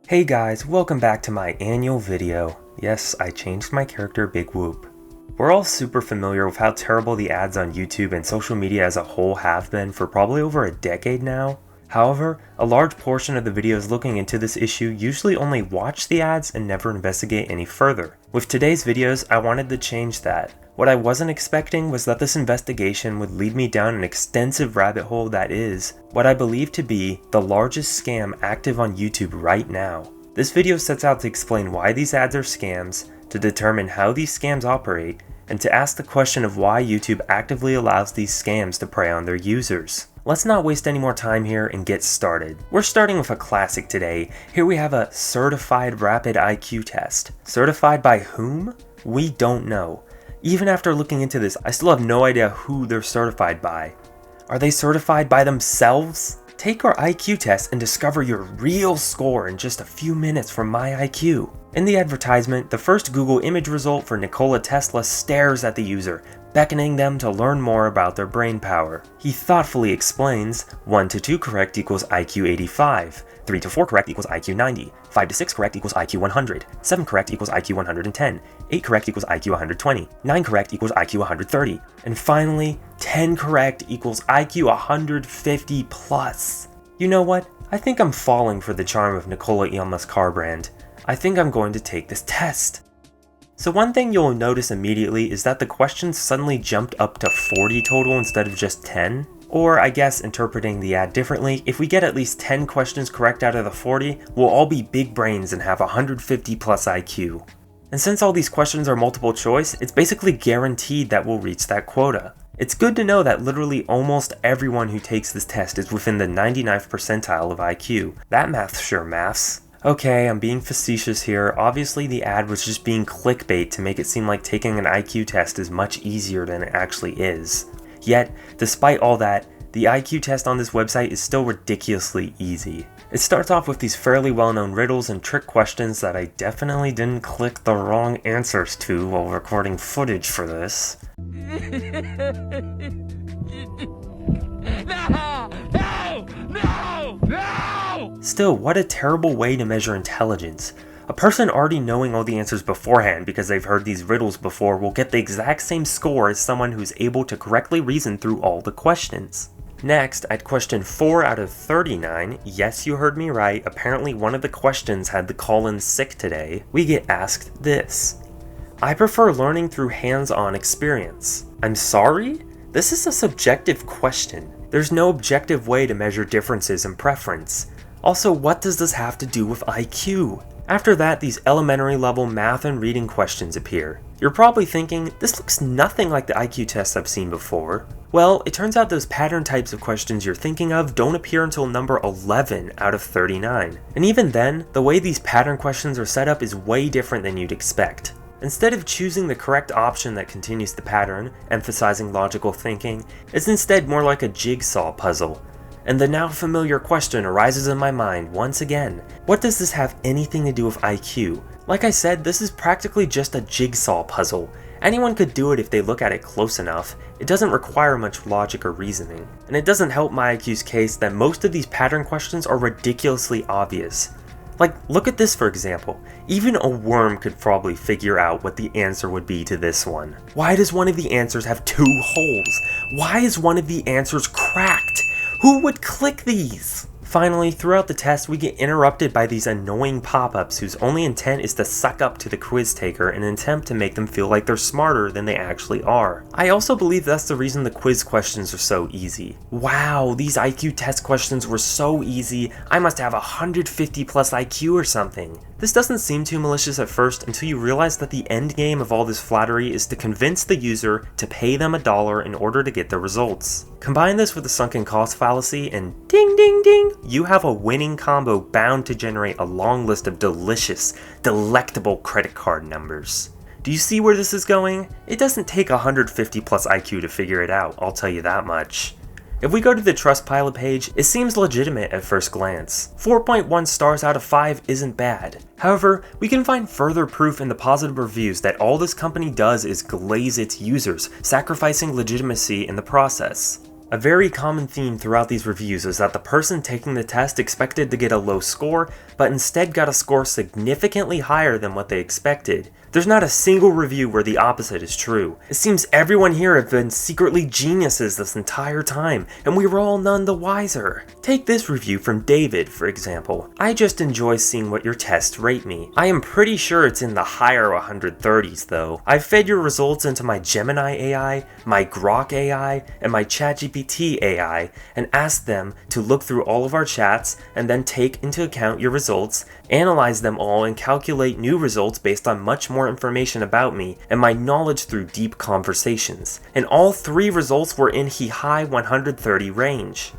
Hey guys, welcome back to my annual video. Yes, I changed my character Big Whoop. We're all super familiar with how terrible the ads on YouTube and social media as a whole have been for probably over a decade now. However, a large portion of the videos looking into this issue usually only watch the ads and never investigate any further. With today's videos, I wanted to change that. What I wasn't expecting was that this investigation would lead me down an extensive rabbit hole that is what I believe to be the largest scam active on YouTube right now. This video sets out to explain why these ads are scams, to determine how these scams operate, and to ask the question of why YouTube actively allows these scams to prey on their users. Let's not waste any more time here and get started. We're starting with a classic today. Here we have a certified rapid IQ test. Certified by whom? We don't know. Even after looking into this, I still have no idea who they're certified by. Are they certified by themselves? Take our IQ test and discover your real score in just a few minutes from My IQ. In the advertisement, the first Google image result for Nikola Tesla stares at the user, beckoning them to learn more about their brain power. He thoughtfully explains, 1 to 2 correct equals IQ 85, 3 to 4 correct equals IQ 90, 5 to 6 correct equals IQ 100, 7 correct equals IQ 110, 8 correct equals IQ 120, 9 correct equals IQ 130, and finally, 10 correct equals IQ 150 plus. You know what? I think I'm falling for the charm of Nikola Tesla car brand. I think I'm going to take this test. So one thing you'll notice immediately is that the questions suddenly jumped up to 40 total instead of just 10. Or I guess interpreting the ad differently, if we get at least 10 questions correct out of the 40, we'll all be big brains and have 150 plus IQ. And since all these questions are multiple choice, it's basically guaranteed that we'll reach that quota. It's good to know that literally almost everyone who takes this test is within the 99th percentile of IQ. That math sure maths. Okay, I'm being facetious here. Obviously the ad was just being clickbait to make it seem like taking an IQ test is much easier than it actually is. Yet, despite all that, the IQ test on this website is still ridiculously easy. It starts off with these fairly well-known riddles and trick questions that I definitely didn't click the wrong answers to while recording footage for this. No! Still, what a terrible way to measure intelligence. A person already knowing all the answers beforehand because they've heard these riddles before will get the exact same score as someone who's able to correctly reason through all the questions. Next, at question 4 out of 39, yes, you heard me right, apparently one of the questions had the call-in sick today, we get asked this. I prefer learning through hands-on experience. I'm sorry? This is a subjective question. There's no objective way to measure differences in preference. Also, what does this have to do with IQ? After that, these elementary level math and reading questions appear. You're probably thinking, this looks nothing like the IQ tests I've seen before. Well, it turns out those pattern types of questions you're thinking of don't appear until number 11 out of 39. And even then, the way these pattern questions are set up is way different than you'd expect. Instead of choosing the correct option that continues the pattern, emphasizing logical thinking, it's instead more like a jigsaw puzzle. And the now familiar question arises in my mind once again. What does this have anything to do with IQ? Like I said, this is practically just a jigsaw puzzle. Anyone could do it if they look at it close enough. It doesn't require much logic or reasoning. And it doesn't help My IQ's case that most of these pattern questions are ridiculously obvious. Like, look at this for example. Even a worm could probably figure out what the answer would be to this one. Why does one of the answers have 2 holes? Why is one of the answers cracked? Who would click these? Finally, throughout the test, we get interrupted by these annoying pop-ups whose only intent is to suck up to the quiz taker in an attempt to make them feel like they're smarter than they actually are. I also believe that's the reason the quiz questions are so easy. Wow, these IQ test questions were so easy, I must have 150 plus IQ or something. This doesn't seem too malicious at first until you realize that the end game of all this flattery is to convince the user to pay them $1 in order to get the results. Combine this with the sunken cost fallacy and ding ding ding, you have a winning combo bound to generate a long list of delicious, delectable credit card numbers. Do you see where this is going? It doesn't take 150 plus IQ to figure it out, I'll tell you that much. If we go to the Trustpilot page, it seems legitimate at first glance. 4.1 stars out of 5 isn't bad. However, we can find further proof in the positive reviews that all this company does is glaze its users, sacrificing legitimacy in the process. A very common theme throughout these reviews is that the person taking the test expected to get a low score, but instead got a score significantly higher than what they expected. There's not a single review where the opposite is true. It seems everyone here have been secretly geniuses this entire time, and we were all none the wiser. Take this review from David, for example. I just enjoy seeing what your tests rate me. I am pretty sure it's in the higher 130s though. I've fed your results into my Gemini AI, my Grok AI, and my ChatGPT AI, and asked them to look through all of our chats and then take into account your results, analyze them all, and calculate new results based on much more information about me and my knowledge through deep conversations. And all 3 results were in the high 130 range.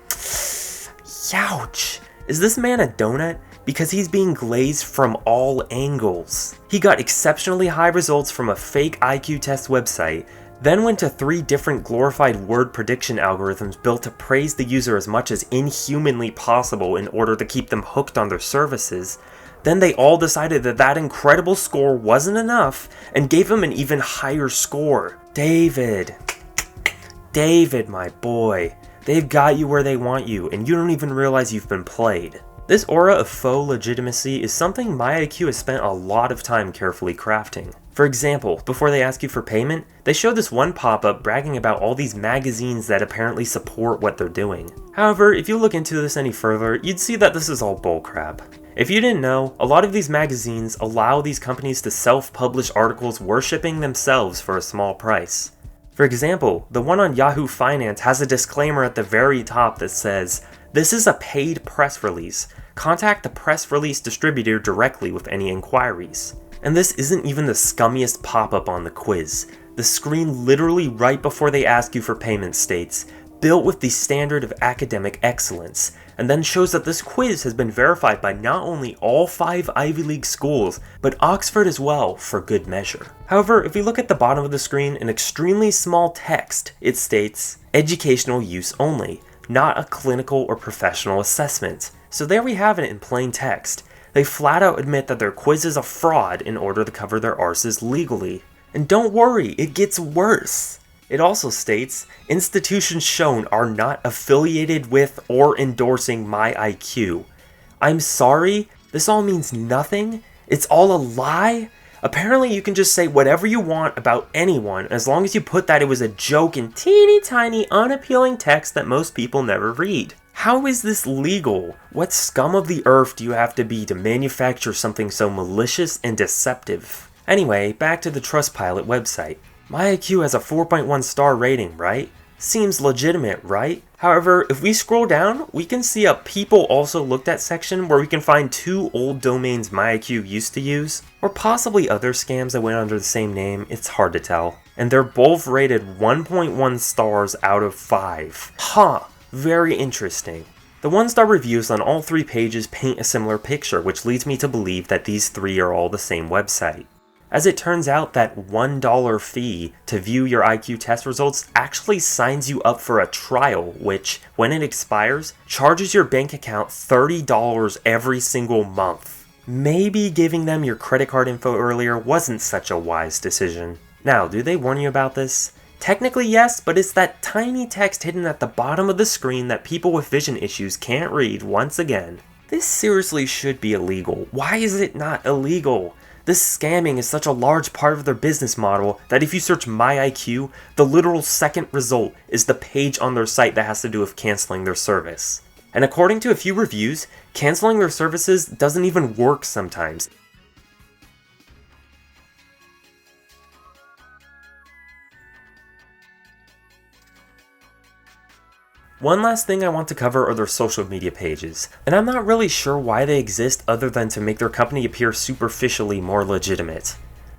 Youch! Is this man a donut? Because he's being glazed from all angles. He got exceptionally high results from a fake IQ test website, then went to 3 different glorified word prediction algorithms built to praise the user as much as inhumanly possible in order to keep them hooked on their services. Then they all decided that that incredible score wasn't enough and gave him an even higher score. David, my boy, they've got you where they want you and you don't even realize you've been played. This aura of faux legitimacy is something YIIK has spent a lot of time carefully crafting. For example, before they ask you for payment, they show this one pop-up bragging about all these magazines that apparently support what they're doing. However, if you look into this any further, you'd see that this is all bullcrap. If you didn't know, a lot of these magazines allow these companies to self-publish articles worshipping themselves for a small price. For example, the one on Yahoo Finance has a disclaimer at the very top that says, "This is a paid press release. Contact the press release distributor directly with any inquiries." And this isn't even the scummiest pop-up on the quiz. The screen literally right before they ask you for payment states, "Built with the standard of academic excellence," and then shows that this quiz has been verified by not only all 5 Ivy League schools, but Oxford as well, for good measure. However, if you look at the bottom of the screen in extremely small text, it states, "Educational use only, not a clinical or professional assessment." So there we have it in plain text. They flat out admit that their quiz is a fraud in order to cover their arses legally. And don't worry, it gets worse. It also states, "Institutions shown are not affiliated with or endorsing YIIK." I'm sorry, this all means nothing? It's all a lie? Apparently you can just say whatever you want about anyone as long as you put that it was a joke in teeny tiny unappealing text that most people never read. How is this legal? What scum of the earth do you have to be to manufacture something so malicious and deceptive? Anyway, back to the Trustpilot website. YIIK has a 4.1 star rating, right? Seems legitimate, right? However, if we scroll down, we can see a people also looked at section where we can find 2 old domains YIIK used to use, or possibly other scams that went under the same name, it's hard to tell. And they're both rated 1.1 stars out of 5. Huh, very interesting. The 1-star reviews on all 3 pages paint a similar picture, which leads me to believe that these 3 are all the same website. As it turns out, that $1 fee to view your IQ test results actually signs you up for a trial, which, when it expires, charges your bank account $30 every single month. Maybe giving them your credit card info earlier wasn't such a wise decision. Now, do they warn you about this? Technically yes, but it's that tiny text hidden at the bottom of the screen that people with vision issues can't read once again. This seriously should be illegal. Why is it not illegal? This scamming is such a large part of their business model that if you search YIIK, the literal second result is the page on their site that has to do with canceling their service. And according to a few reviews, canceling their services doesn't even work sometimes. One last thing I want to cover are their social media pages, and I'm not really sure why they exist other than to make their company appear superficially more legitimate.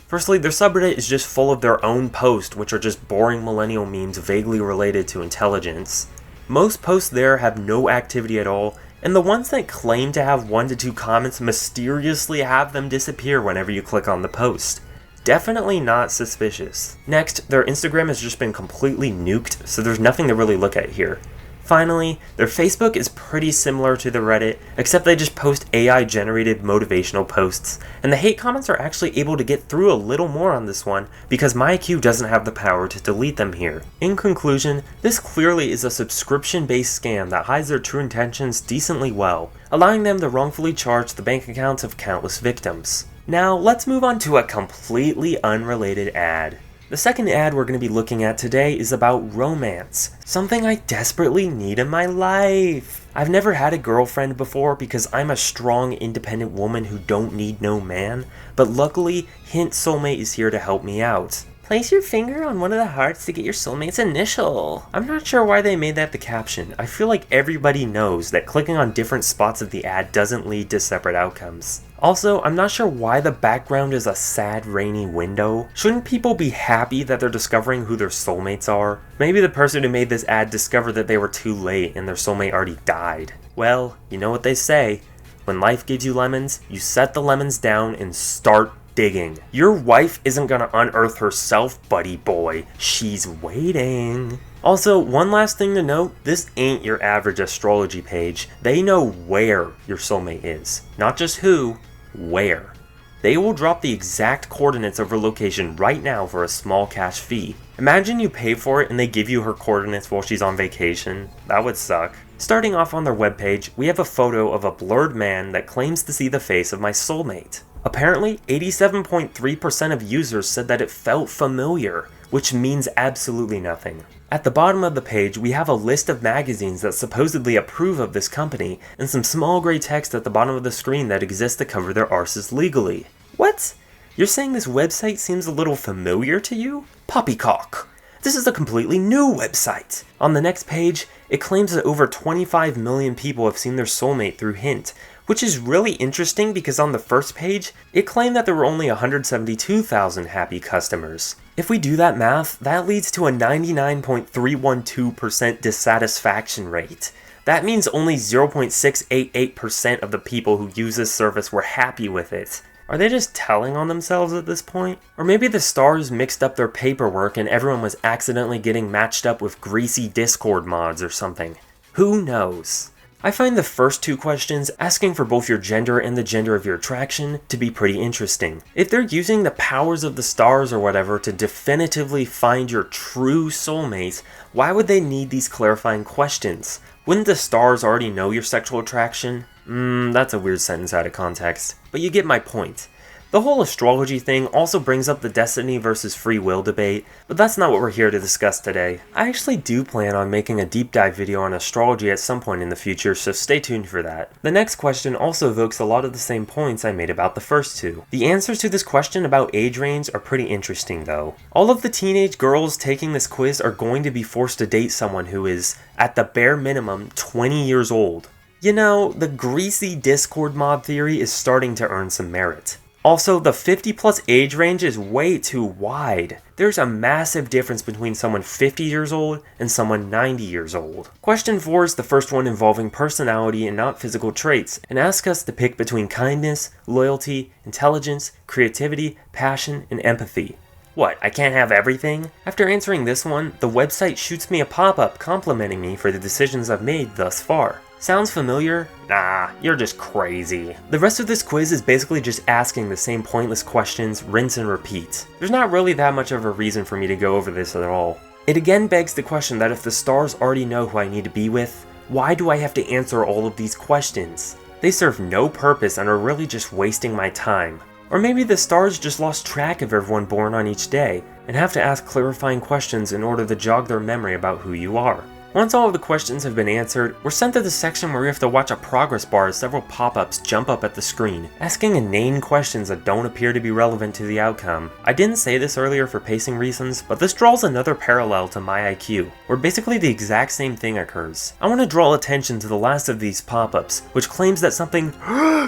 Firstly, their subreddit is just full of their own posts, which are just boring millennial memes vaguely related to intelligence. Most posts there have no activity at all, and the ones that claim to have 1 to 2 comments mysteriously have them disappear whenever you click on the post. Definitely not suspicious. Next, their Instagram has just been completely nuked, so there's nothing to really look at here. Finally, their Facebook is pretty similar to the Reddit, except they just post AI-generated motivational posts, and the hate comments are actually able to get through a little more on this one because YIIK doesn't have the power to delete them here. In conclusion, this clearly is a subscription-based scam that hides their true intentions decently well, allowing them to wrongfully charge the bank accounts of countless victims. Now, let's move on to a completely unrelated ad. The second ad we're going to be looking at today is about romance, something I desperately need in my life. I've never had a girlfriend before because I'm a strong, independent woman who don't need no man, but luckily, Hint Soulmate is here to help me out. Place your finger on one of the hearts to get your soulmate's initial. I'm not sure why they made that the caption. I feel like everybody knows that clicking on different spots of the ad doesn't lead to separate outcomes. Also, I'm not sure why the background is a sad, rainy window. Shouldn't people be happy that they're discovering who their soulmates are? Maybe the person who made this ad discovered that they were too late and their soulmate already died. Well, you know what they say. When life gives you lemons, you set the lemons down and start digging. Your wife isn't gonna unearth herself, buddy boy. She's waiting. Also, one last thing to note, this ain't your average astrology page. They know where your soulmate is. Not just who, where. They will drop the exact coordinates of her location right now for a small cash fee. Imagine you pay for it and they give you her coordinates while she's on vacation. That would suck. Starting off on their webpage, we have a photo of a blurred man that claims to see the face of my soulmate. Apparently, 87.3% of users said that it felt familiar, which means absolutely nothing. At the bottom of the page, we have a list of magazines that supposedly approve of this company, and some small gray text at the bottom of the screen that exists to cover their arses legally. What? You're saying this website seems a little familiar to you? Poppycock. This is a completely new website. On the next page, it claims that over 25 million people have seen their soulmate through Hint, which is really interesting because on the first page, it claimed that there were only 172,000 happy customers. If we do that math, that leads to a 99.312% dissatisfaction rate. That means only 0.688% of the people who use this service were happy with it. Are they just telling on themselves at this point? Or maybe the stars mixed up their paperwork and everyone was accidentally getting matched up with greasy Discord mods or something. Who knows? I find the first two questions, asking for both your gender and the gender of your attraction, to be pretty interesting. If they're using the powers of the stars or whatever to definitively find your true soulmate, why would they need these clarifying questions? Wouldn't the stars already know your sexual attraction? That's a weird sentence out of context, but you get my point. The whole astrology thing also brings up the destiny versus free will debate, but that's not what we're here to discuss today. I actually do plan on making a deep dive video on astrology at some point in the future, so stay tuned for that. The next question also evokes a lot of the same points I made about the first two. The answers to this question about age range are pretty interesting though. All of the teenage girls taking this quiz are going to be forced to date someone who is, at the bare minimum, 20 years old. You know, the greasy Discord mod theory is starting to earn some merit. Also, the 50 plus age range is way too wide. There's a massive difference between someone 50 years old and someone 90 years old. Question 4 is the first one involving personality and not physical traits, and asks us to pick between kindness, loyalty, intelligence, creativity, passion, and empathy. What, I can't have everything? After answering this one, the website shoots me a pop-up complimenting me for the decisions I've made thus far. Sounds familiar? Nah, you're just crazy. The rest of this quiz is basically just asking the same pointless questions, rinse and repeat. There's not really that much of a reason for me to go over this at all. It again begs the question that if the stars already know who I need to be with, why do I have to answer all of these questions? They serve no purpose and are really just wasting my time. Or maybe the stars just lost track of everyone born on each day, and have to ask clarifying questions in order to jog their memory about who you are. Once all of the questions have been answered, we're sent to the section where we have to watch a progress bar as several pop-ups jump up at the screen, asking inane questions that don't appear to be relevant to the outcome. I didn't say this earlier for pacing reasons, but this draws another parallel to YIIK, where basically the exact same thing occurs. I want to draw attention to the last of these pop-ups, which claims that something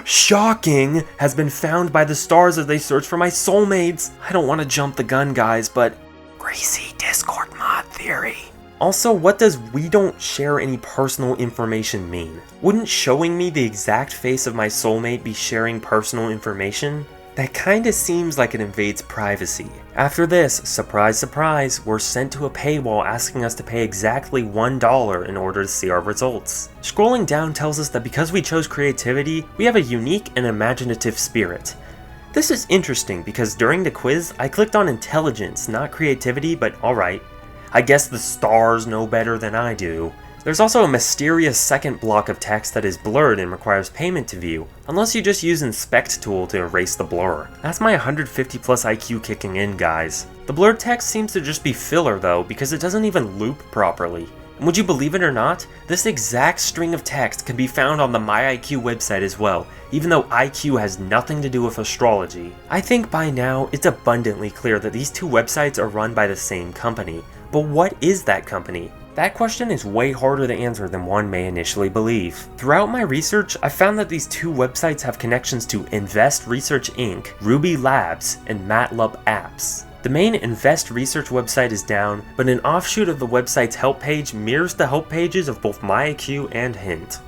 shocking has been found by the stars as they search for my soulmates. I don't want to jump the gun, guys, but greasy Discord mod theory. Also, what does "we don't share any personal information" mean? Wouldn't showing me the exact face of my soulmate be sharing personal information? That kinda seems like it invades privacy. After this, surprise surprise, we're sent to a paywall asking us to pay exactly $1 in order to see our results. Scrolling down tells us that because we chose creativity, we have a unique and imaginative spirit. This is interesting because during the quiz, I clicked on intelligence, not creativity, but alright. I guess the stars know better than I do. There's also a mysterious second block of text that is blurred and requires payment to view, unless you just use Inspect tool to erase the blur. That's my 150 plus IQ kicking in, guys. The blurred text seems to just be filler though, because it doesn't even loop properly. And would you believe it or not, this exact string of text can be found on the YIIK website as well, even though IQ has nothing to do with astrology. I think by now, it's abundantly clear that these two websites are run by the same company. But what is that company? That question is way harder to answer than one may initially believe. Throughout my research, I found that these two websites have connections to Invest Research Inc., Ruby Labs, and MATLAB Apps. The main Invest Research website is down, but an offshoot of the website's help page mirrors the help pages of both YIIK and Hint.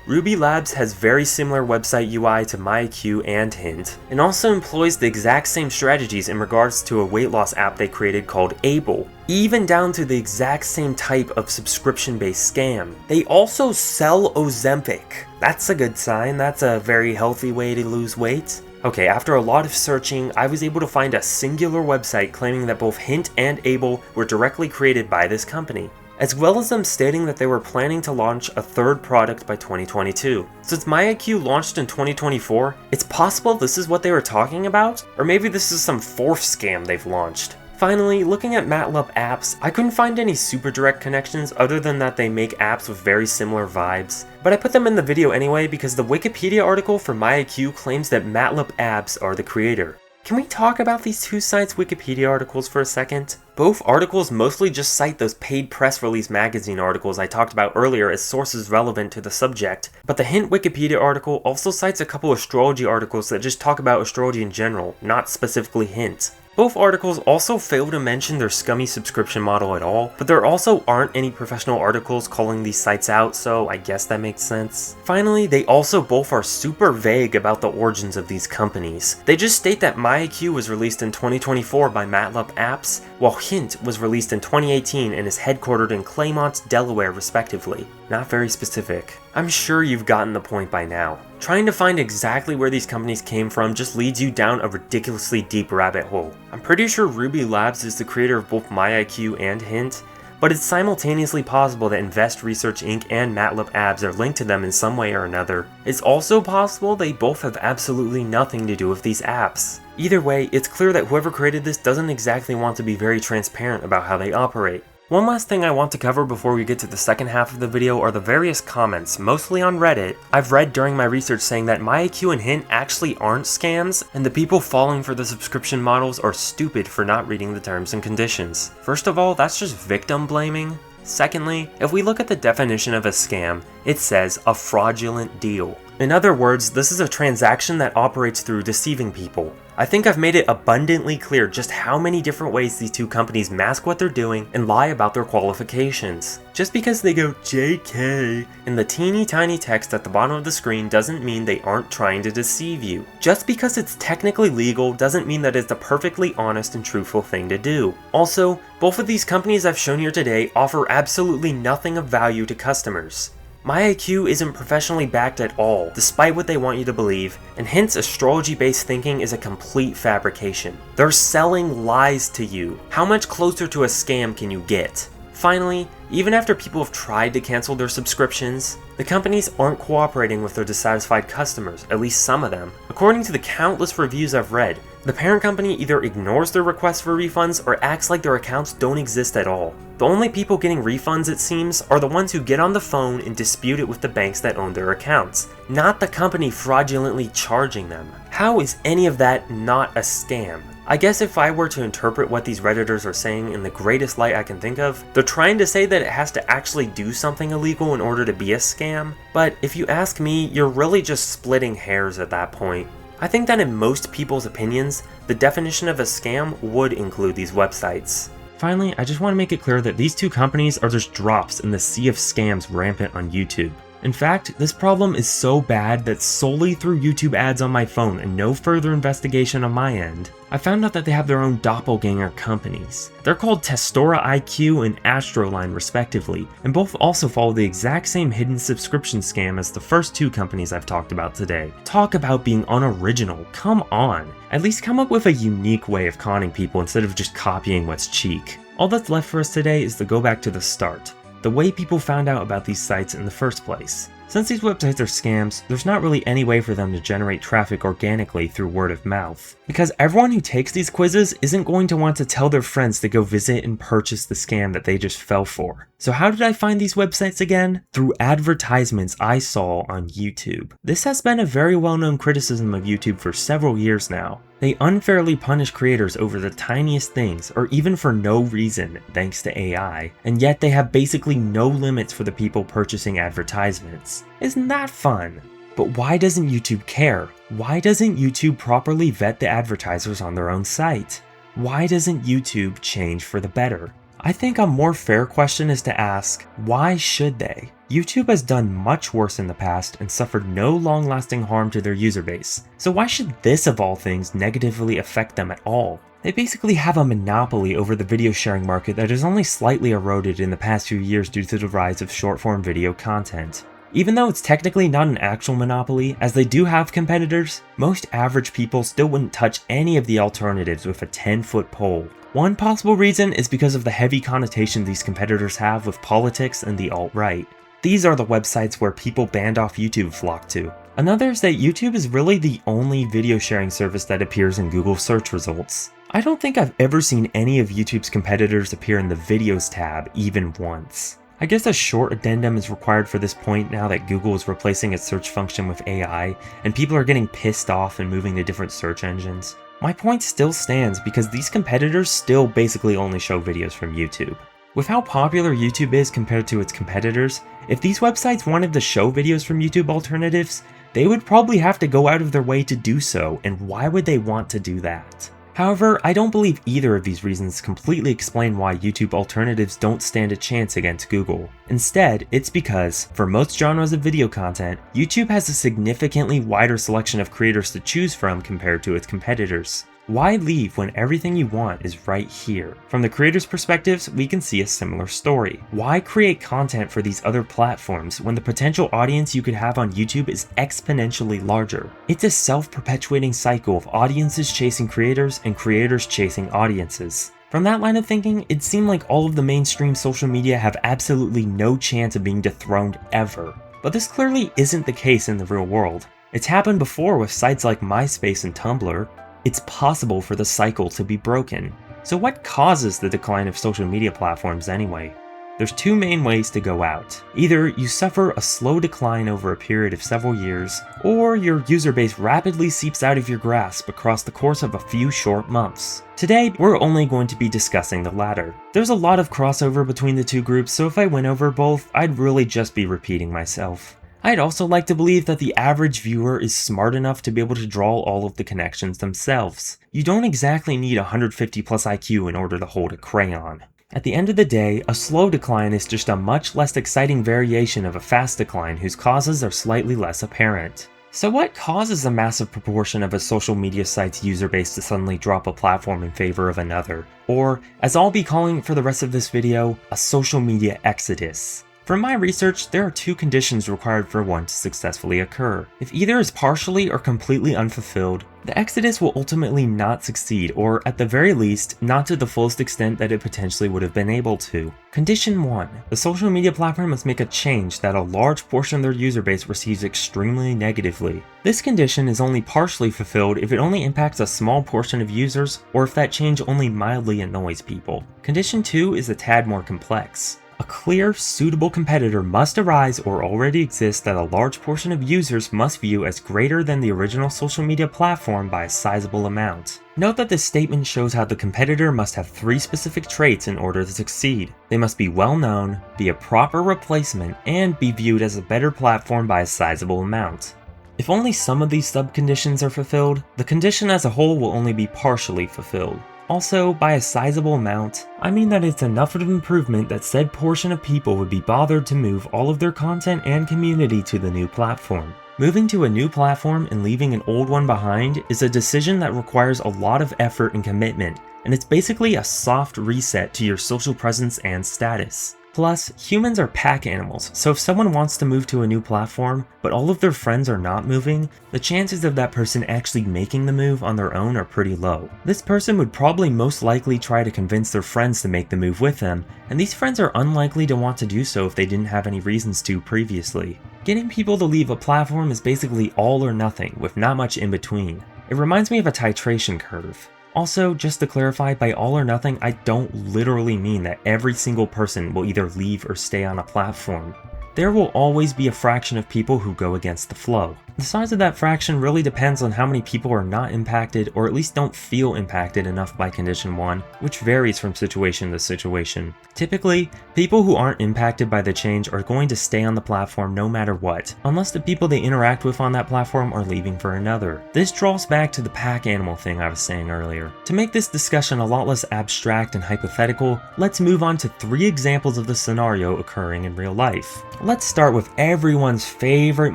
Ruby Labs has very similar website UI to YIIK and Hint, and also employs the exact same strategies in regards to a weight loss app they created called Able, even down to the exact same type of subscription-based scam. They also sell Ozempic. That's a good sign, that's a very healthy way to lose weight. Okay, after a lot of searching, I was able to find a singular website claiming that both Hint and Able were directly created by this company, as well as them stating that they were planning to launch a third product by 2022. Since YIIK launched in 2024, it's possible this is what they were talking about? Or maybe this is some fourth scam they've launched. Finally, looking at MATLAB Apps, I couldn't find any super direct connections other than that they make apps with very similar vibes, but I put them in the video anyway because the Wikipedia article for YIIK claims that MATLAB Apps are the creator. Can we talk about these two sites' Wikipedia articles for a second? Both articles mostly just cite those paid press release magazine articles I talked about earlier as sources relevant to the subject, but the Hint Wikipedia article also cites a couple astrology articles that just talk about astrology in general, not specifically Hint. Both articles also fail to mention their scummy subscription model at all, but there also aren't any professional articles calling these sites out, so I guess that makes sense. Finally, they also both are super vague about the origins of these companies. They just state that YIIK was released in 2024 by MATLAB Apps, while Hint was released in 2018 and is headquartered in Claymont, Delaware respectively. Not very specific. I'm sure you've gotten the point by now. Trying to find exactly where these companies came from just leads you down a ridiculously deep rabbit hole. I'm pretty sure Ruby Labs is the creator of both YIIK and Hint, but it's simultaneously possible that Invest Research Inc. and MATLAB Apps are linked to them in some way or another. It's also possible they both have absolutely nothing to do with these apps. Either way, it's clear that whoever created this doesn't exactly want to be very transparent about how they operate. One last thing I want to cover before we get to the second half of the video are the various comments, mostly on Reddit, I've read during my research saying that YIIK and Hint actually aren't scams, and the people falling for the subscription models are stupid for not reading the terms and conditions. First of all, that's just victim blaming. Secondly, if we look at the definition of a scam, it says a fraudulent deal. In other words, this is a transaction that operates through deceiving people. I think I've made it abundantly clear just how many different ways these two companies mask what they're doing and lie about their qualifications. Just because they go JK in the teeny tiny text at the bottom of the screen doesn't mean they aren't trying to deceive you. Just because it's technically legal doesn't mean that it's a perfectly honest and truthful thing to do. Also, both of these companies I've shown here today offer absolutely nothing of value to customers. YIIK isn't professionally backed at all, despite what they want you to believe, and Hint's astrology-based thinking is a complete fabrication. They're selling lies to you. How much closer to a scam can you get? Finally, even after people have tried to cancel their subscriptions, the companies aren't cooperating with their dissatisfied customers, at least some of them. According to the countless reviews I've read, the parent company either ignores their requests for refunds or acts like their accounts don't exist at all. The only people getting refunds, it seems, are the ones who get on the phone and dispute it with the banks that own their accounts, not the company fraudulently charging them. How is any of that not a scam? I guess if I were to interpret what these Redditors are saying in the greatest light I can think of, they're trying to say that it has to actually do something illegal in order to be a scam, but if you ask me, you're really just splitting hairs at that point. I think that in most people's opinions, the definition of a scam would include these websites. Finally, I just want to make it clear that these two companies are just drops in the sea of scams rampant on YouTube. In fact, this problem is so bad that solely through YouTube ads on my phone and no further investigation on my end, I found out that they have their own doppelganger companies. They're called Testora IQ and Astroline respectively, and both also follow the exact same hidden subscription scam as the first two companies I've talked about today. Talk about being unoriginal, come on! At least come up with a unique way of conning people instead of just copying what's cheap. All that's left for us today is to go back to the start. The way people found out about these sites in the first place. Since these websites are scams, there's not really any way for them to generate traffic organically through word of mouth. Because everyone who takes these quizzes isn't going to want to tell their friends to go visit and purchase the scam that they just fell for. So how did I find these websites again? Through advertisements I saw on YouTube. This has been a very well-known criticism of YouTube for several years now. They unfairly punish creators over the tiniest things, or even for no reason, thanks to AI, and yet they have basically no limits for the people purchasing advertisements. Isn't that fun? But why doesn't YouTube care? Why doesn't YouTube properly vet the advertisers on their own site? Why doesn't YouTube change for the better? I think a more fair question is to ask, why should they? YouTube has done much worse in the past and suffered no long-lasting harm to their user base, so why should this of all things negatively affect them at all? They basically have a monopoly over the video sharing market that has only slightly eroded in the past few years due to the rise of short-form video content. Even though it's technically not an actual monopoly, as they do have competitors, most average people still wouldn't touch any of the alternatives with a 10-foot pole. One possible reason is because of the heavy connotation these competitors have with politics and the alt-right. These are the websites where people banned off YouTube flock to. Another is that YouTube is really the only video sharing service that appears in Google search results. I don't think I've ever seen any of YouTube's competitors appear in the Videos tab even once. I guess a short addendum is required for this point now that Google is replacing its search function with AI, and people are getting pissed off and moving to different search engines. My point still stands because these competitors still basically only show videos from YouTube. With how popular YouTube is compared to its competitors, if these websites wanted to show videos from YouTube alternatives, they would probably have to go out of their way to do so, and why would they want to do that? However, I don't believe either of these reasons completely explain why YouTube alternatives don't stand a chance against Google. Instead, it's because, for most genres of video content, YouTube has a significantly wider selection of creators to choose from compared to its competitors. Why leave when everything you want is right here? From the creators' perspectives, we can see a similar story. Why create content for these other platforms when the potential audience you could have on YouTube is exponentially larger? It's a self-perpetuating cycle of audiences chasing creators and creators chasing audiences. From that line of thinking, it seemed like all of the mainstream social media have absolutely no chance of being dethroned ever. But this clearly isn't the case in the real world. It's happened before with sites like MySpace and Tumblr. It's possible for the cycle to be broken. So what causes the decline of social media platforms anyway? There's two main ways to go out. Either you suffer a slow decline over a period of several years, or your user base rapidly seeps out of your grasp across the course of a few short months. Today, we're only going to be discussing the latter. There's a lot of crossover between the two groups, so if I went over both, I'd really just be repeating myself. I'd also like to believe that the average viewer is smart enough to be able to draw all of the connections themselves. You don't exactly need 150 plus IQ in order to hold a crayon. At the end of the day, a slow decline is just a much less exciting variation of a fast decline whose causes are slightly less apparent. So what causes a massive proportion of a social media site's user base to suddenly drop a platform in favor of another? Or, as I'll be calling it for the rest of this video, a social media exodus. From my research, there are two conditions required for one to successfully occur. If either is partially or completely unfulfilled, the exodus will ultimately not succeed, or at the very least, not to the fullest extent that it potentially would have been able to. Condition 1. The social media platform must make a change that a large portion of their user base receives extremely negatively. This condition is only partially fulfilled if it only impacts a small portion of users, or if that change only mildly annoys people. Condition 2 is a tad more complex. A clear, suitable competitor must arise or already exist that a large portion of users must view as greater than the original social media platform by a sizable amount. Note that this statement shows how the competitor must have 3 specific traits in order to succeed. They must be well known, be a proper replacement, and be viewed as a better platform by a sizable amount. If only some of these subconditions are fulfilled, the condition as a whole will only be partially fulfilled. Also, by a sizable amount, I mean that it's enough of an improvement that said portion of people would be bothered to move all of their content and community to the new platform. Moving to a new platform and leaving an old one behind is a decision that requires a lot of effort and commitment, and it's basically a soft reset to your social presence and status. Plus, humans are pack animals, so if someone wants to move to a new platform, but all of their friends are not moving, the chances of that person actually making the move on their own are pretty low. This person would probably most likely try to convince their friends to make the move with them, and these friends are unlikely to want to do so if they didn't have any reasons to previously. Getting people to leave a platform is basically all or nothing, with not much in between. It reminds me of a titration curve. Also, just to clarify, by all or nothing, I don't literally mean that every single person will either leave or stay on a platform. There will always be a fraction of people who go against the flow. The size of that fraction really depends on how many people are not impacted or at least don't feel impacted enough by Condition 1, which varies from situation to situation. Typically, people who aren't impacted by the change are going to stay on the platform no matter what, unless the people they interact with on that platform are leaving for another. This draws back to the pack animal thing I was saying earlier. To make this discussion a lot less abstract and hypothetical, let's move on to 3 examples of the scenario occurring in real life. Let's start with everyone's favorite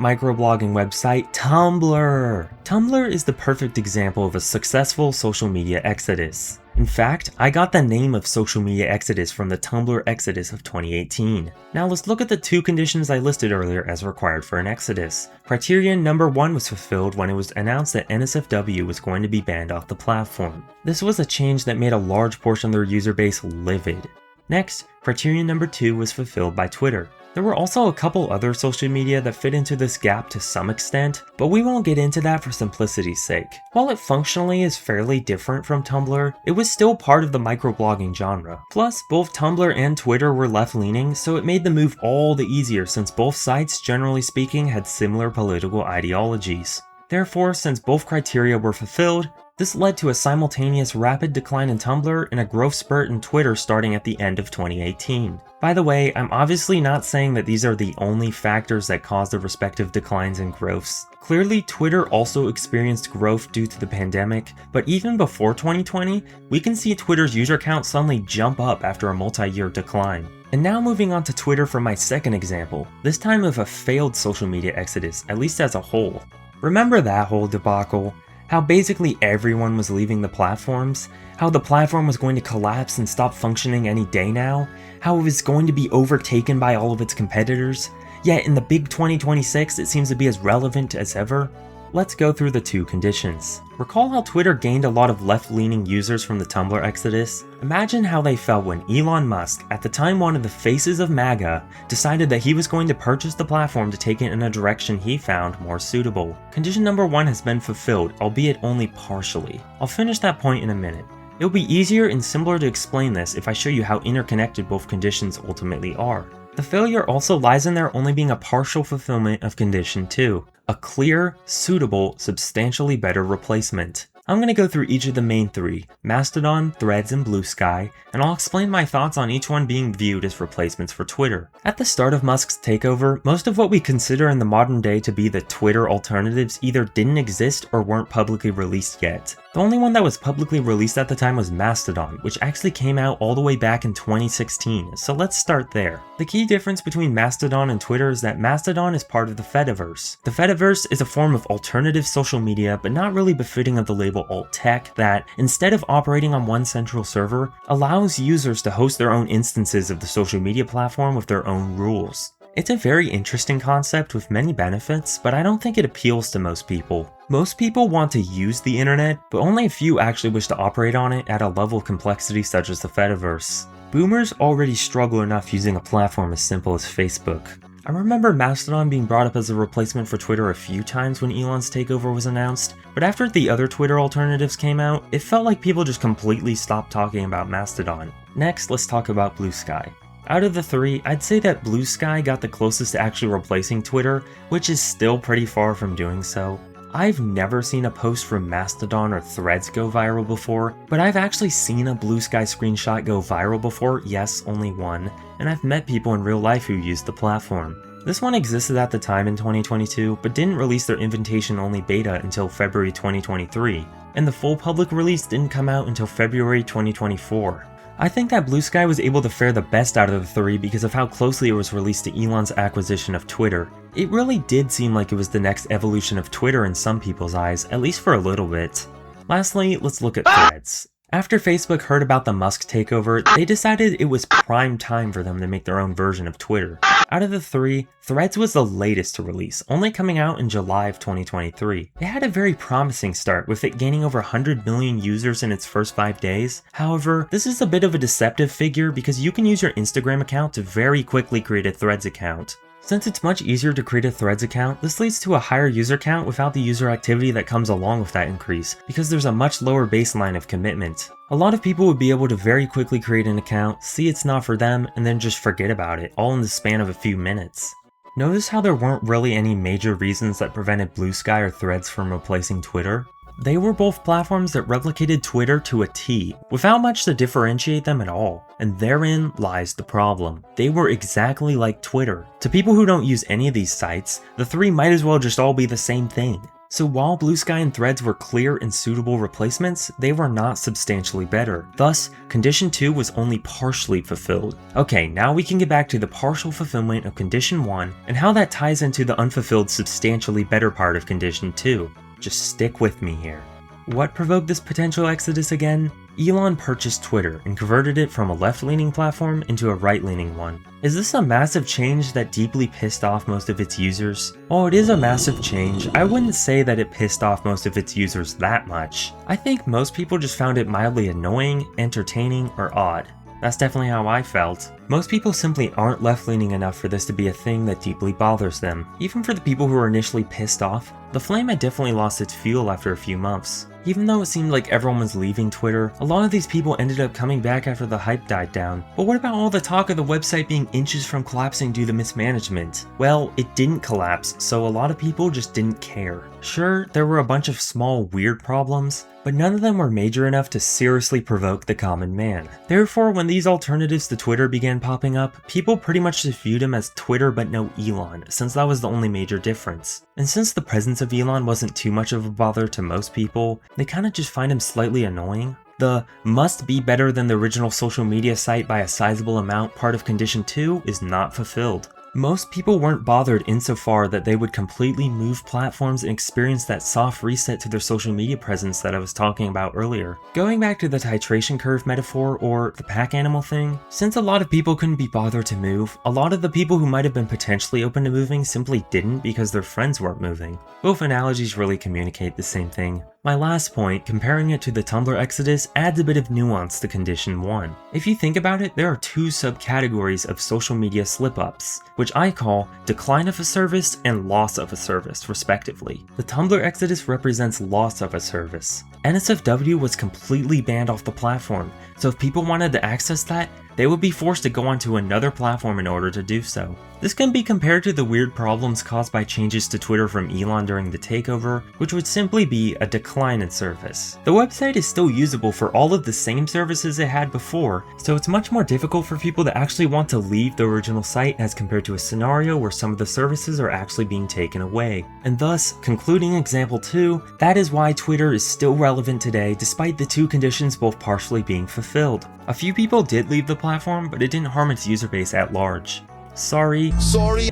microblogging website, Tumblr. Tumblr is the perfect example of a successful social media exodus. In fact, I got the name of social media exodus from the Tumblr exodus of 2018. Now let's look at the 2 conditions I listed earlier as required for an exodus. Criterion number 1 was fulfilled when it was announced that NSFW was going to be banned off the platform. This was a change that made a large portion of their user base livid. Next, criterion number 2 was fulfilled by Twitter. There were also a couple other social media that fit into this gap to some extent, but we won't get into that for simplicity's sake. While it functionally is fairly different from Tumblr, it was still part of the microblogging genre. Plus, both Tumblr and Twitter were left-leaning, so it made the move all the easier since both sites, generally speaking, had similar political ideologies. Therefore, since both criteria were fulfilled, this led to a simultaneous rapid decline in Tumblr and a growth spurt in Twitter starting at the end of 2018. By the way, I'm obviously not saying that these are the only factors that caused the respective declines and growths. Clearly, Twitter also experienced growth due to the pandemic, but even before 2020, we can see Twitter's user count suddenly jump up after a multi-year decline. And now moving on to Twitter for my second example, this time of a failed social media exodus, at least as a whole. Remember that whole debacle? How basically everyone was leaving the platforms, how the platform was going to collapse and stop functioning any day now, how it was going to be overtaken by all of its competitors, yet in the big 2026 it seems to be as relevant as ever. Let's go through the 2 conditions. Recall how Twitter gained a lot of left-leaning users from the Tumblr exodus? Imagine how they felt when Elon Musk, at the time one of the faces of MAGA, decided that he was going to purchase the platform to take it in a direction he found more suitable. Condition number 1 has been fulfilled, albeit only partially. I'll finish that point in a minute. It'll be easier and simpler to explain this if I show you how interconnected both conditions ultimately are. The failure also lies in there only being a partial fulfillment of condition 2. A clear, suitable, substantially better replacement. I'm going to go through each of the main 3, Mastodon, Threads, and Blue Sky, and I'll explain my thoughts on each one being viewed as replacements for Twitter. At the start of Musk's takeover, most of what we consider in the modern day to be the Twitter alternatives either didn't exist or weren't publicly released yet. The only one that was publicly released at the time was Mastodon, which actually came out all the way back in 2016, so let's start there. The key difference between Mastodon and Twitter is that Mastodon is part of the Fediverse. The Fediverse is a form of alternative social media, but not really befitting of the label alt-tech, that, instead of operating on one central server, allows users to host their own instances of the social media platform with their own rules. It's a very interesting concept with many benefits, but I don't think it appeals to most people. Most people want to use the internet, but only a few actually wish to operate on it at a level of complexity such as the Fediverse. Boomers already struggle enough using a platform as simple as Facebook. I remember Mastodon being brought up as a replacement for Twitter a few times when Elon's takeover was announced, but after the other Twitter alternatives came out, it felt like people just completely stopped talking about Mastodon. Next, let's talk about Blue Sky. Out of the 3, I'd say that Blue Sky got the closest to actually replacing Twitter, which is still pretty far from doing so. I've never seen a post from Mastodon or Threads go viral before, but I've actually seen a Blue Sky screenshot go viral before, yes, only one, and I've met people in real life who used the platform. This one existed at the time in 2022, but didn't release their invitation-only beta until February 2023, and the full public release didn't come out until February 2024. I think that Blue Sky was able to fare the best out of the three because of how closely it was released to Elon's acquisition of Twitter. It really did seem like it was the next evolution of Twitter in some people's eyes, at least for a little bit. Lastly, let's look at Threads. After Facebook heard about the Musk takeover, they decided it was prime time for them to make their own version of Twitter. Out of the three, Threads was the latest to release, only coming out in July of 2023. It had a very promising start, with it gaining over 100 million users in its first 5 days. However, this is a bit of a deceptive figure because you can use your Instagram account to very quickly create a Threads account. Since it's much easier to create a Threads account, this leads to a higher user count without the user activity that comes along with that increase, because there's a much lower baseline of commitment. A lot of people would be able to very quickly create an account, see it's not for them, and then just forget about it, all in the span of a few minutes. Notice how there weren't really any major reasons that prevented Blue Sky or Threads from replacing Twitter? They were both platforms that replicated Twitter to a T, without much to differentiate them at all. And therein lies the problem. They were exactly like Twitter. To people who don't use any of these sites, the three might as well just all be the same thing. So while Blue Sky and Threads were clear and suitable replacements, they were not substantially better. Thus, Condition 2 was only partially fulfilled. Okay, now we can get back to the partial fulfillment of Condition 1 and how that ties into the unfulfilled substantially better part of Condition 2. Just stick with me here. What provoked this potential exodus again? Elon purchased Twitter and converted it from a left-leaning platform into a right-leaning one. Is this a massive change that deeply pissed off most of its users? While it is a massive change, I wouldn't say that it pissed off most of its users that much. I think most people just found it mildly annoying, entertaining, or odd. That's definitely how I felt. Most people simply aren't left-leaning enough for this to be a thing that deeply bothers them. Even for the people who were initially pissed off, the flame had definitely lost its fuel after a few months. Even though it seemed like everyone was leaving Twitter, a lot of these people ended up coming back after the hype died down. But what about all the talk of the website being inches from collapsing due to mismanagement? Well, it didn't collapse, so a lot of people just didn't care. Sure, there were a bunch of small, weird problems, but none of them were major enough to seriously provoke the common man. Therefore, when these alternatives to Twitter began popping up, people pretty much just viewed him as Twitter but no Elon, since that was the only major difference. And since the presence of Elon wasn't too much of a bother to most people, they kinda just find him slightly annoying. The must be better than the original social media site by a sizable amount part of Condition 2 is not fulfilled. Most people weren't bothered insofar that they would completely move platforms and experience that soft reset to their social media presence that I was talking about earlier. Going back to the titration curve metaphor or the pack animal thing, since a lot of people couldn't be bothered to move, a lot of the people who might have been potentially open to moving simply didn't because their friends weren't moving. Both analogies really communicate the same thing. My last point, comparing it to the Tumblr exodus, adds a bit of nuance to Condition 1. If you think about it, there are two subcategories of social media slip-ups, which I call decline of a service and loss of a service, respectively. The Tumblr exodus represents loss of a service. NSFW was completely banned off the platform, so if people wanted to access that, they would be forced to go onto another platform in order to do so. This can be compared to the weird problems caused by changes to Twitter from Elon during the takeover, which would simply be a decline in service. The website is still usable for all of the same services it had before, so it's much more difficult for people to actually want to leave the original site as compared to a scenario where some of the services are actually being taken away. And thus, concluding example 2, that is why Twitter is still relevant today despite the two conditions both partially being fulfilled. A few people did leave the platform, but it didn't harm its user base at large. Sorry,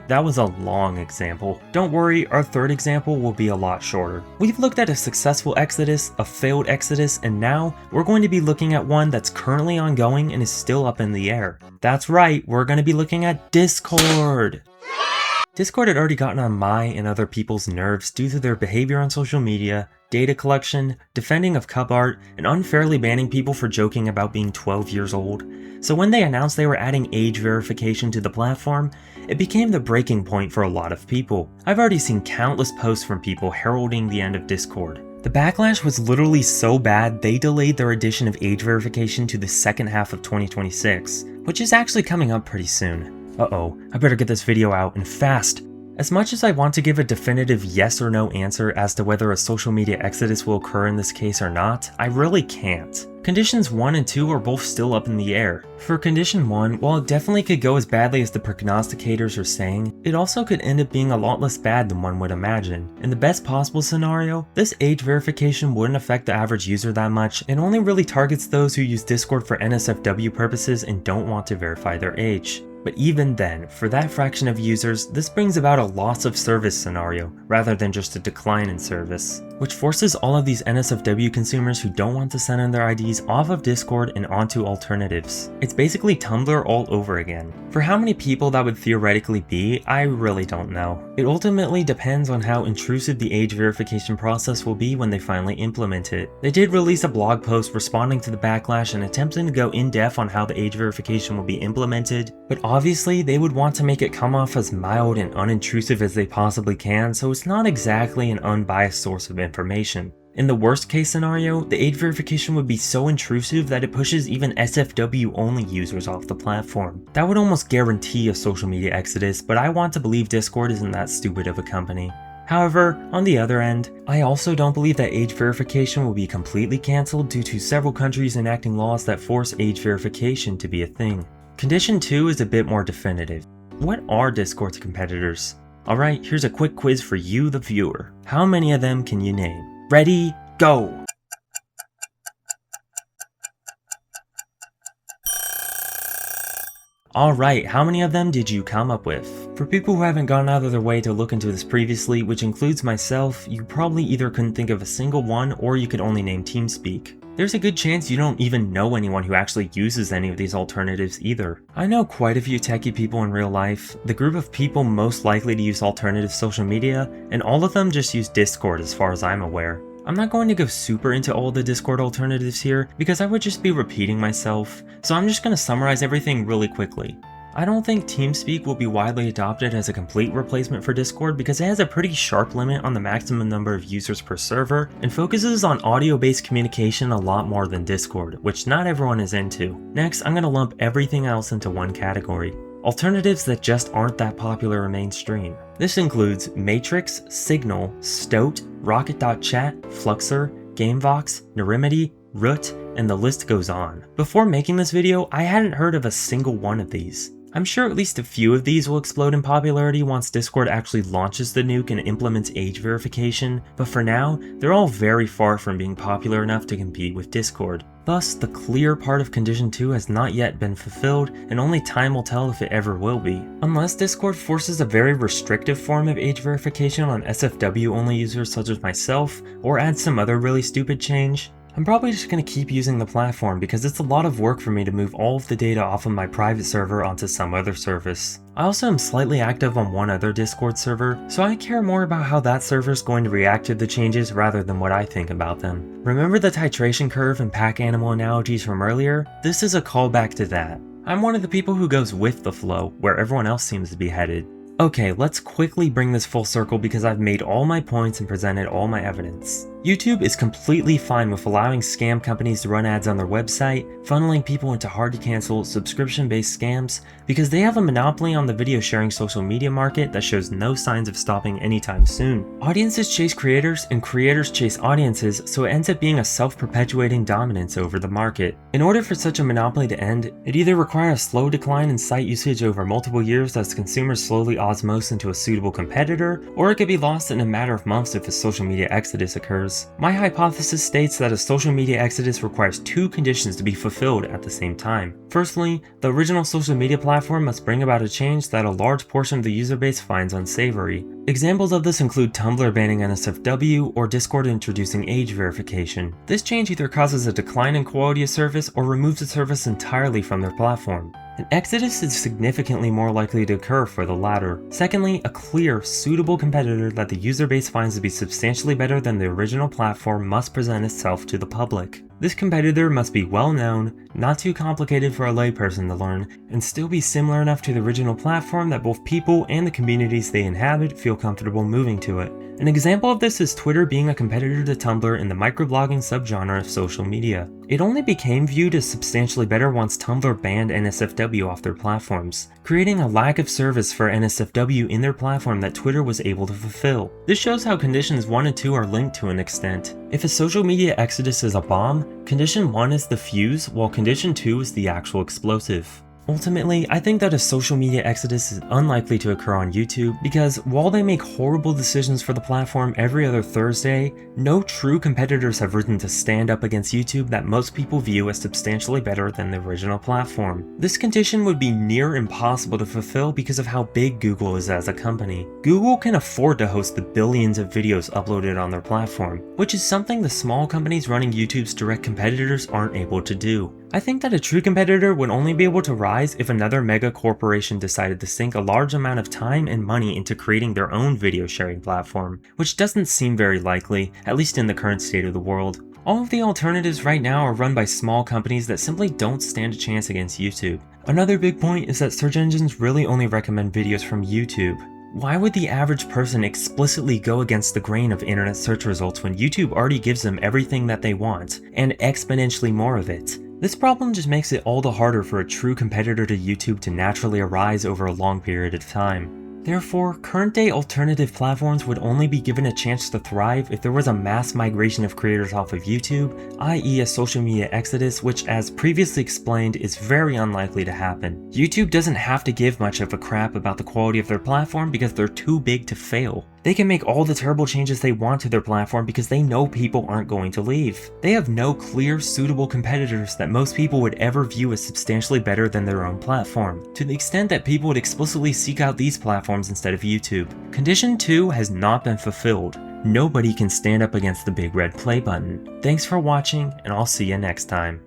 that was a long example. Don't worry, our third example will be a lot shorter. We've looked at a successful exodus, a failed exodus, and now we're going to be looking at one that's currently ongoing and is still up in the air. That's right, we're going to be looking at Discord. Discord had already gotten on my and other people's nerves due to their behavior on social media, data collection, defending of cub art, and unfairly banning people for joking about being 12 years old. So when they announced they were adding age verification to the platform, it became the breaking point for a lot of people. I've already seen countless posts from people heralding the end of Discord. The backlash was literally so bad they delayed their addition of age verification to the second half of 2026, which is actually coming up pretty soon. Uh-oh, I better get this video out and fast. As much as I want to give a definitive yes or no answer as to whether a social media exodus will occur in this case or not, I really can't. Conditions 1 and 2 are both still up in the air. For condition 1, while it definitely could go as badly as the prognosticators are saying, it also could end up being a lot less bad than one would imagine. In the best possible scenario, this age verification wouldn't affect the average user that much, and only really targets those who use Discord for NSFW purposes and don't want to verify their age. But even then, for that fraction of users, this brings about a loss of service scenario, rather than just a decline in service, which forces all of these NSFW consumers who don't want to send in their IDs off of Discord and onto alternatives. It's basically Tumblr all over again. For how many people that would theoretically be, I really don't know. It ultimately depends on how intrusive the age verification process will be when they finally implement it. They did release a blog post responding to the backlash and attempting to go in depth on how the age verification will be implemented, but obviously they would want to make it come off as mild and unintrusive as they possibly can, so it's not exactly an unbiased source of information. In the worst case scenario, the age verification would be so intrusive that it pushes even SFW only users off the platform. That would almost guarantee a social media exodus, but I want to believe Discord isn't that stupid of a company. However, on the other end, I also don't believe that age verification will be completely cancelled due to several countries enacting laws that force age verification to be a thing. Condition 2 is a bit more definitive. What are Discord's competitors? Alright, here's a quick quiz for you, the viewer. How many of them can you name? Ready, go! Alright, how many of them did you come up with? For people who haven't gone out of their way to look into this previously, which includes myself, you probably either couldn't think of a single one or you could only name TeamSpeak. There's a good chance you don't even know anyone who actually uses any of these alternatives either. I know quite a few techie people in real life, the group of people most likely to use alternative social media, and all of them just use Discord as far as I'm aware. I'm not going to go super into all the Discord alternatives here because I would just be repeating myself, so I'm just going to summarize everything really quickly. I don't think TeamSpeak will be widely adopted as a complete replacement for Discord because it has a pretty sharp limit on the maximum number of users per server and focuses on audio-based communication a lot more than Discord, which not everyone is into. Next, I'm going to lump everything else into one category. Alternatives that just aren't that popular or mainstream. This includes Matrix, Signal, Stoat, Rocket.chat, Fluxer, Gamevox, Nerimedy, Root, and the list goes on. Before making this video, I hadn't heard of a single one of these. I'm sure at least a few of these will explode in popularity once Discord actually launches the nuke and implements age verification, but for now, they're all very far from being popular enough to compete with Discord. Thus, the clear part of Condition 2 has not yet been fulfilled, and only time will tell if it ever will be. Unless Discord forces a very restrictive form of age verification on SFW only users such as myself, or adds some other really stupid change, I'm probably just going to keep using the platform because it's a lot of work for me to move all of the data off of my private server onto some other service. I also am slightly active on one other Discord server, so I care more about how that server is going to react to the changes rather than what I think about them. Remember the titration curve and pack animal analogies from earlier? This is a callback to that. I'm one of the people who goes with the flow, where everyone else seems to be headed. Okay, let's quickly bring this full circle because I've made all my points and presented all my evidence. YouTube is completely fine with allowing scam companies to run ads on their website, funneling people into hard-to-cancel, subscription-based scams, because they have a monopoly on the video sharing social media market that shows no signs of stopping anytime soon. Audiences chase creators, and creators chase audiences, so it ends up being a self-perpetuating dominance over the market. In order for such a monopoly to end, it either requires a slow decline in site usage over multiple years as consumers slowly osmose into a suitable competitor, or it could be lost in a matter of months if a social media exodus occurs. My hypothesis states that a social media exodus requires two conditions to be fulfilled at the same time. Firstly, the original social media platform must bring about a change that a large portion of the user base finds unsavory. Examples of this include Tumblr banning NSFW or Discord introducing age verification. This change either causes a decline in quality of service or removes the service entirely from their platform. An exodus is significantly more likely to occur for the latter. Secondly, a clear, suitable competitor that the user base finds to be substantially better than the original platform must present itself to the public. This competitor must be well known, not too complicated for a layperson to learn, and still be similar enough to the original platform that both people and the communities they inhabit feel comfortable moving to it. An example of this is Twitter being a competitor to Tumblr in the microblogging subgenre of social media. It only became viewed as substantially better once Tumblr banned NSFW off their platforms, creating a lack of service for NSFW in their platform that Twitter was able to fulfill. This shows how conditions 1 and 2 are linked to an extent. If a social media exodus is a bomb, condition 1 is the fuse, while condition 2 is the actual explosive. Ultimately, I think that a social media exodus is unlikely to occur on YouTube because while they make horrible decisions for the platform every other Thursday, no true competitors have risen to stand up against YouTube that most people view as substantially better than the original platform. This condition would be near impossible to fulfill because of how big Google is as a company. Google can afford to host the billions of videos uploaded on their platform, which is something the small companies running YouTube's direct competitors aren't able to do. I think that a true competitor would only be able to rise if another mega corporation decided to sink a large amount of time and money into creating their own video sharing platform, which doesn't seem very likely, at least in the current state of the world. All of the alternatives right now are run by small companies that simply don't stand a chance against YouTube. Another big point is that search engines really only recommend videos from YouTube. Why would the average person explicitly go against the grain of internet search results when YouTube already gives them everything that they want, and exponentially more of it? This problem just makes it all the harder for a true competitor to YouTube to naturally arise over a long period of time. Therefore, current-day alternative platforms would only be given a chance to thrive if there was a mass migration of creators off of YouTube, i.e. a social media exodus, which as previously explained is very unlikely to happen. YouTube doesn't have to give much of a crap about the quality of their platform because they're too big to fail. They can make all the terrible changes they want to their platform because they know people aren't going to leave. They have no clear, suitable competitors that most people would ever view as substantially better than their own platform, to the extent that people would explicitly seek out these platforms instead of YouTube. Condition 2 has not been fulfilled. Nobody can stand up against the big red play button. Thanks for watching, and I'll see you next time.